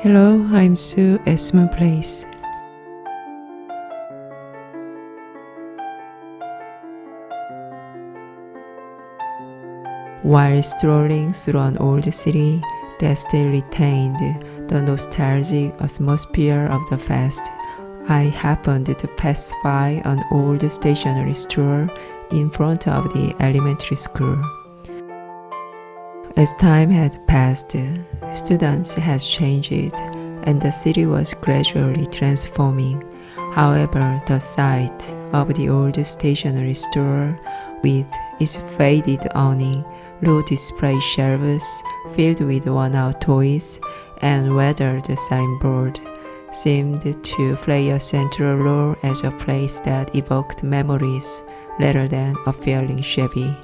Hello, I'm Sue at Small Place. While strolling through an old city that still retained the nostalgic atmosphere of the past, I happened to pass by an old stationery store in front of the elementary school. As time had passed, students had changed and the city was gradually transforming. However, the sight of the old stationery store with its faded awning, low display shelves filled with worn-out toys, and weathered signboard seemed to play a central role as a place that evoked memories rather than a feeling shabby.